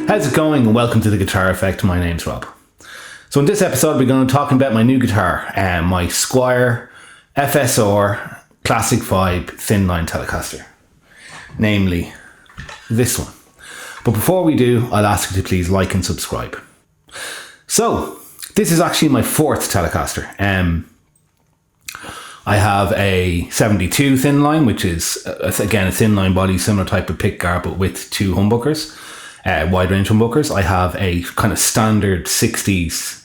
How's it going, and welcome to The Guitar Effect. My name's Rob. So in this episode we're going to be talking about my new guitar, my Squier FSR Classic Vibe Thinline Telecaster, namely this one. But before we do, I'll ask you to please like and subscribe. So this is actually my fourth Telecaster. I have a 72 Thinline, which is again a Thinline body, similar type of pickguard, but with two humbuckers. Wide range humbuckers. I have a kind of standard 60s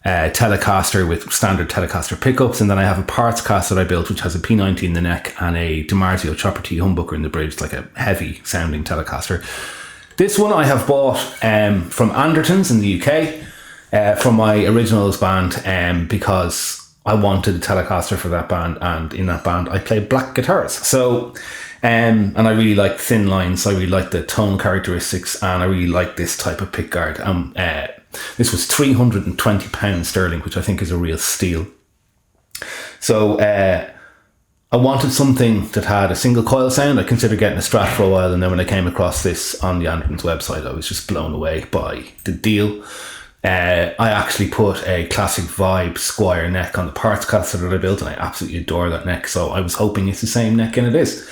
Telecaster with standard Telecaster pickups, and then I have a parts cast that I built which has a P90 in the neck and a DiMarzio Chopper T humbucker in the bridge. It's like a heavy sounding Telecaster. This one I have bought from Andertons in the UK from my originals band because I wanted a Telecaster for that band, and in that band I play black guitars. So and I really like thin lines, I really like the tone characteristics, and I really like this type of pickguard. This was £320 sterling, which I think is a real steal. So I wanted something that had a single coil sound. I considered getting a Strat for a while, and then when I came across this on the Andertons website, I was just blown away by the deal. I actually put a Classic Vibe Squier neck on the parts caster that I built, and I absolutely adore that neck, so I was hoping it's the same neck, and it is.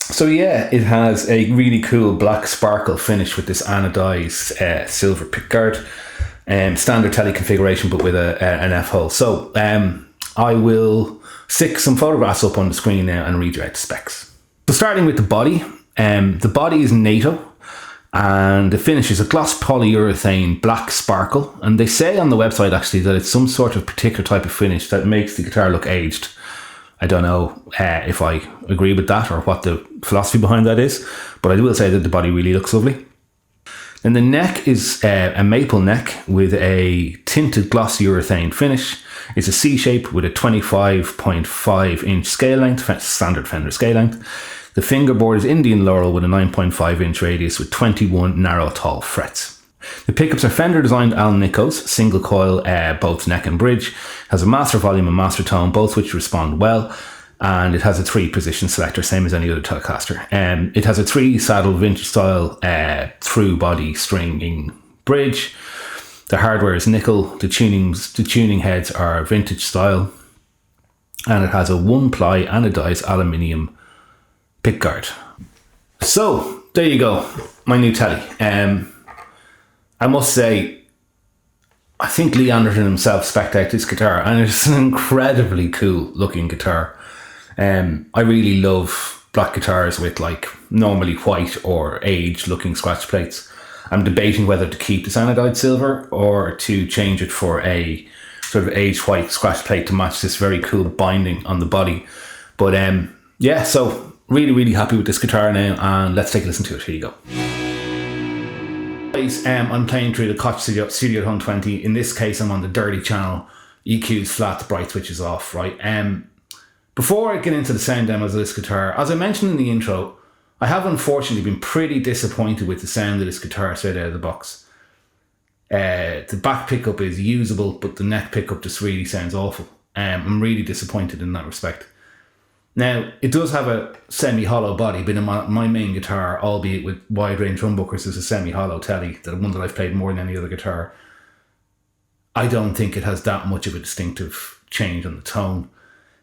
So yeah, it has a really cool black sparkle finish with this anodised silver pickguard, standard tele configuration but with an F-hole. So I will stick some photographs up on the screen now and read you out the specs. So starting with the body is NATO, and the finish is a gloss polyurethane black sparkle, and they say on the website actually that it's some sort of particular type of finish that makes the guitar look aged. I don't know if I agree with that or what the philosophy behind that is, but I will say that the body really looks lovely. Then the neck is a maple neck with a tinted gloss urethane finish. It's a C shape with a 25.5 inch scale length, standard Fender scale length. The fingerboard is Indian Laurel with a 9.5 inch radius with 21 narrow tall frets. The pickups are Fender designed Alnicos, single coil, both neck and bridge. Has a master volume and master tone, both which respond well. And it has a 3-position selector, same as any other Telecaster. It has a 3-saddle vintage style through body stringing bridge. The hardware is nickel. The tuning heads are vintage style. And it has a 1-ply anodized aluminium pickguard. So there you go, my new Tele. I must say, I think Lee Anderton himself spec'd out this guitar, and it's an incredibly cool looking guitar. I really love black guitars with like normally white or aged looking scratch plates. I'm debating whether to keep this anodized silver or to change it for a sort of aged white scratch plate to match this very cool binding on the body. But yeah, so really happy with this guitar now, and let's take a listen to it. Here you go. I'm playing through the Koch Studio Tone 20. In this case, I'm on the dirty channel. EQ's flat, the bright switch is off, right? Before I get into the sound demos of this guitar, as I mentioned in the intro, I have unfortunately been pretty disappointed with the sound of this guitar straight out of the box. The back pickup is usable, but the neck pickup just really sounds awful. I'm really disappointed in that respect. Now, it does have a semi-hollow body, but in my main guitar, albeit with wide range humbuckers, is a semi-hollow Tele, the one that I've played more than any other guitar. I don't think it has that much of a distinctive change on the tone.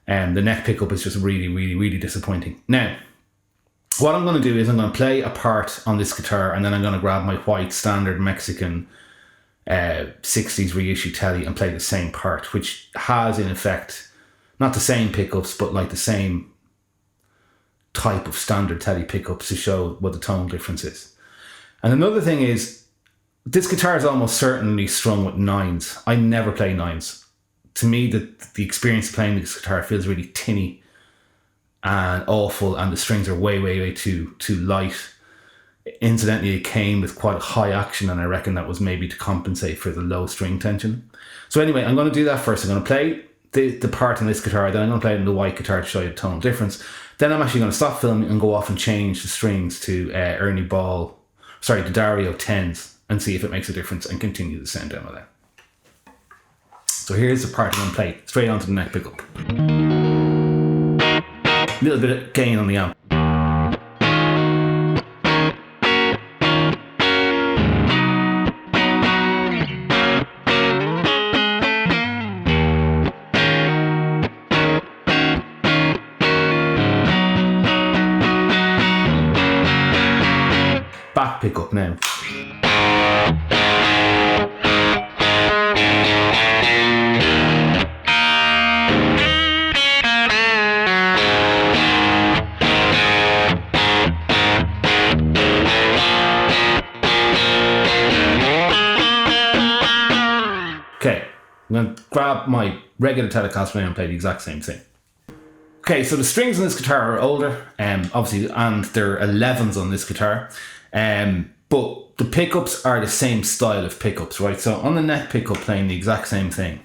The neck pickup is just really disappointing. Now, what I'm going to do is I'm going to play a part on this guitar, and then I'm going to grab my white standard Mexican 60s reissue Tele and play the same part, which has in effect not the same pickups, but like the same type of standard Tele pickups to show what the tone difference is. And another thing is, this guitar is almost certainly strung with 9s. I never play 9s. To me, the experience of playing this guitar feels really tinny and awful, and the strings are way too light. Incidentally, it came with quite a high action, and I reckon that was maybe to compensate for the low string tension. So anyway, I'm going to do that first. I'm going to play the part on this guitar, then I'm going to play it in the white guitar to show you the tonal difference. Then I'm actually going to stop filming and go off and change the strings to the Dario 10s and see if it makes a difference, and continue the sound demo then. So here's the part I'm going to play straight onto the neck pickup. A little bit of gain on the amp. pickup now. Okay, I'm going to grab my regular Telecaster now and play the exact same thing. Okay, so the strings on this guitar are older, obviously, and they're 11s on this guitar, but the pickups are the same style of pickups, right? So on the neck pickup, playing the exact same thing.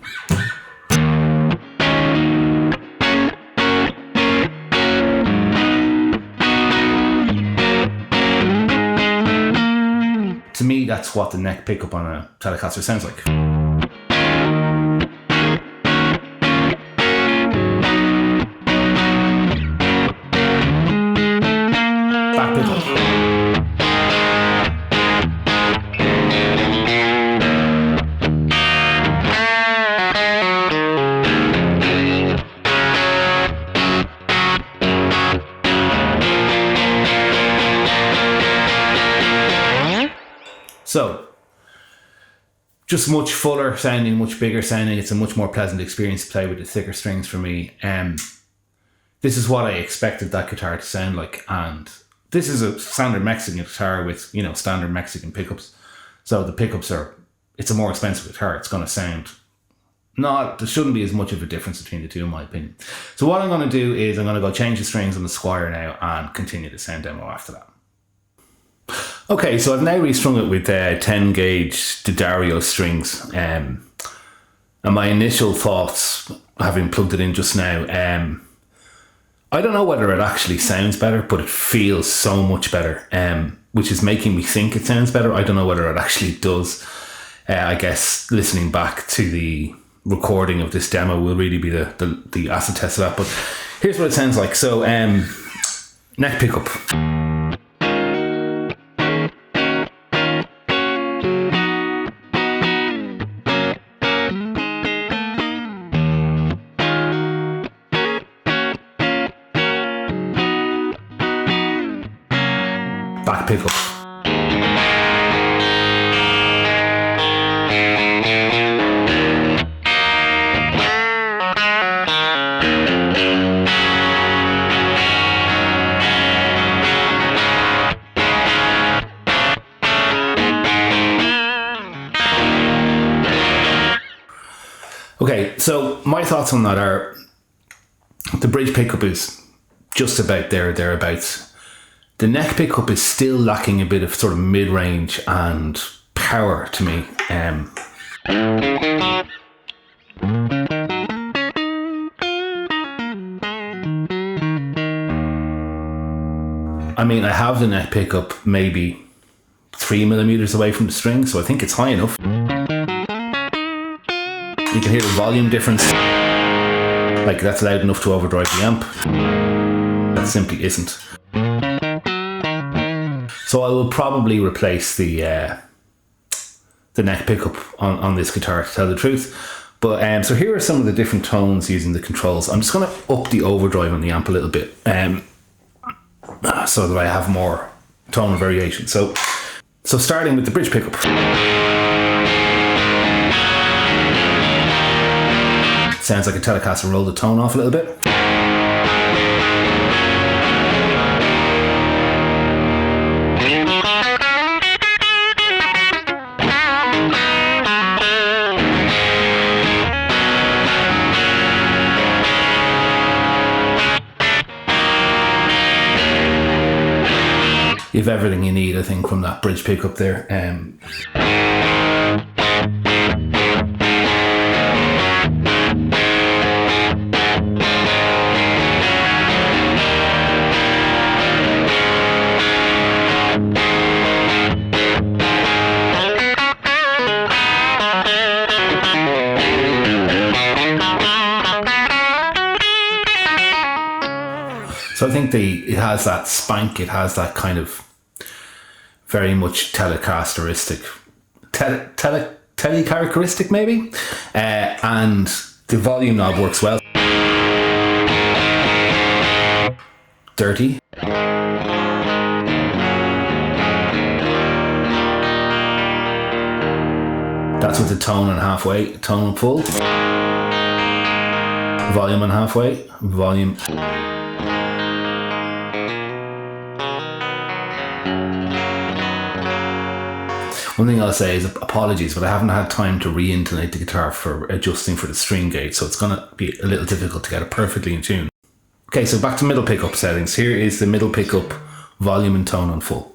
To me, that's what the neck pickup on a Telecaster sounds like. Back pickup. So, just much fuller sounding, much bigger sounding. It's a much more pleasant experience to play with the thicker strings for me. This is what I expected that guitar to sound like, and this is a standard Mexican guitar with, you know, standard Mexican pickups. So the pickups it's a more expensive guitar. It's going to sound there shouldn't be as much of a difference between the two in my opinion. So what I'm going to do is I'm going to go change the strings on the Squier now and continue the sound demo after that. Okay, so I've now restrung it with 10 gauge D'Addario strings, and my initial thoughts, having plugged it in just now, I don't know whether it actually sounds better, but it feels so much better, which is making me think it sounds better. I don't know whether it actually does. I guess listening back to the recording of this demo will really be the acid test of that, but here's what it sounds like. So neck pickup. Back pickup. Okay, so my thoughts on that are the bridge pickup is just about thereabouts. The neck pickup is still lacking a bit of sort of mid-range and power to me. I mean, I have the neck pickup maybe 3mm away from the string, so I think it's high enough. You can hear the volume difference. Like, that's loud enough to overdrive the amp. That simply isn't. So I will probably replace the neck pickup on this guitar, to tell the truth. But so here are some of the different tones using the controls. I'm just going to up the overdrive on the amp a little bit, so that I have more tonal variation. So starting with the bridge pickup. Sounds like a Telecaster rolled the tone off a little bit. You have everything you need, I think, from that bridge pickup there. So I think it has that spank, it has that kind of very much Telecasteristic, tele characteristic maybe, and the volume knob works well. Listen to tone on halfway, tone on full. Volume on halfway, volume. One thing I'll say is apologies, but I haven't had time to re-intonate the guitar for adjusting for the string gauge, so it's going to be a little difficult to get it perfectly in tune. Okay, so back to middle pickup settings. Here is the middle pickup volume and tone on full.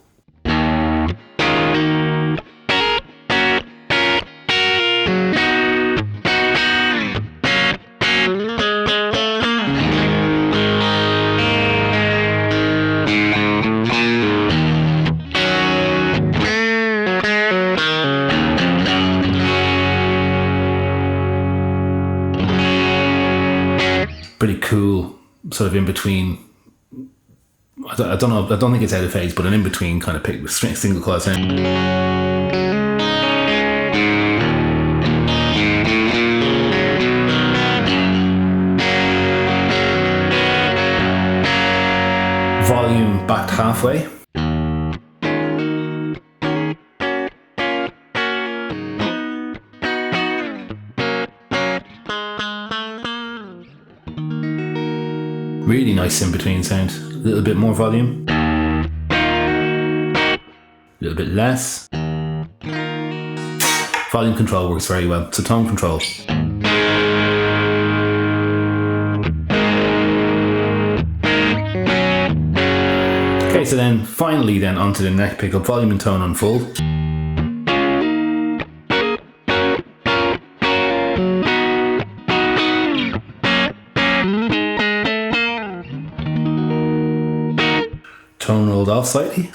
Pretty cool, sort of in between. I don't know. I don't think it's out of phase, but an in between kind of pick single coil sound. Volume back halfway. Really nice in-between sound. A little bit more volume. A little bit less. Volume control works very well. So tone control. Okay, so then finally then onto the neck pickup, volume and tone on full. Tone rolled off slightly.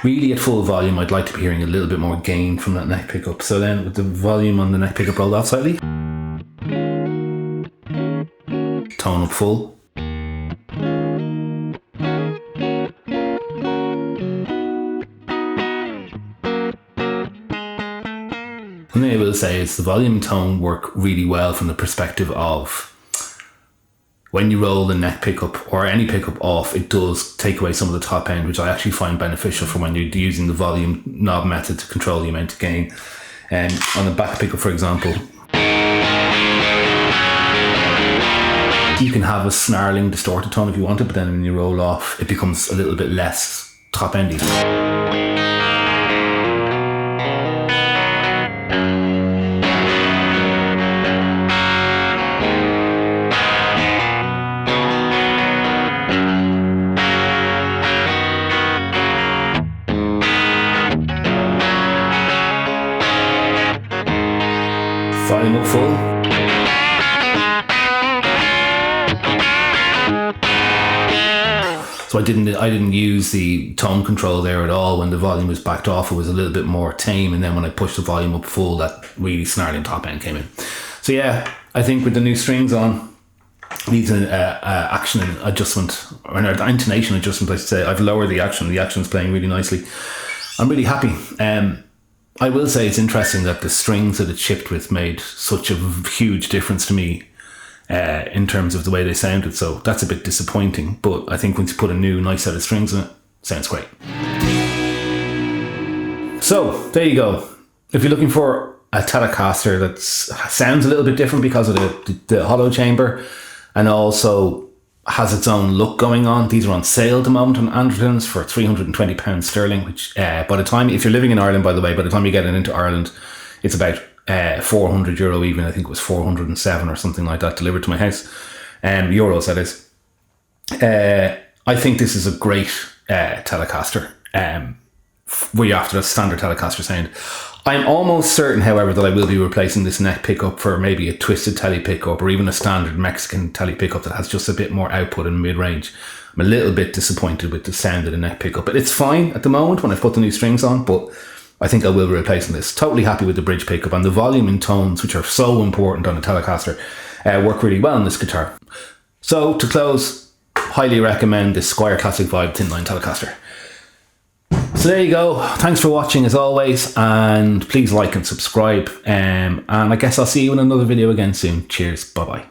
Really at full volume, I'd like to be hearing a little bit more gain from that neck pickup. So then with the volume on the neck pickup rolled off slightly. Tone up full. One thing I will say is the volume and tone work really well from the perspective of when you roll the neck pickup or any pickup off, it does take away some of the top end, which I actually find beneficial for when you're using the volume knob method to control the amount of gain. And on the back pickup, for example, you can have a snarling distorted tone if you want it, but then when you roll off, it becomes a little bit less top endy. Volume up full. So I didn't use the tone control there at all. When the volume was backed off, it was a little bit more tame, and then when I pushed the volume up full, that really snarling top end came in. So yeah, I think with the new strings on, needs an action adjustment, or an intonation adjustment, I should say. I've lowered the action. The action's playing really nicely. I'm really happy. I will say it's interesting that the strings that it shipped with made such a huge difference to me in terms of the way they sounded. So that's a bit disappointing, but I think once you put a new nice set of strings in it, sounds great. So there you go. If you're looking for a Telecaster that sounds a little bit different because of the hollow chamber and also has its own look going on, these are on sale at the moment on Andertons for £320 sterling, which by the time, if you're living in Ireland, by the way, by the time you get it into Ireland, it's about €400 even. I think it was 407 or something like that delivered to my house. Euros, that is. I think this is a great Telecaster. We're after a standard Telecaster sound. I'm almost certain, however, that I will be replacing this neck pickup for maybe a twisted tele pickup or even a standard Mexican tele pickup that has just a bit more output in mid-range. I'm a little bit disappointed with the sound of the neck pickup, but it's fine at the moment when I've put the new strings on, but I think I will be replacing this. Totally happy with the bridge pickup, and the volume and tones, which are so important on a Telecaster, work really well on this guitar. So to close, highly recommend this Squier Classic Vibe Thinline Telecaster. So there you go. Thanks for watching as always, and please like and subscribe. And I guess I'll see you in another video again soon. Cheers. Bye bye.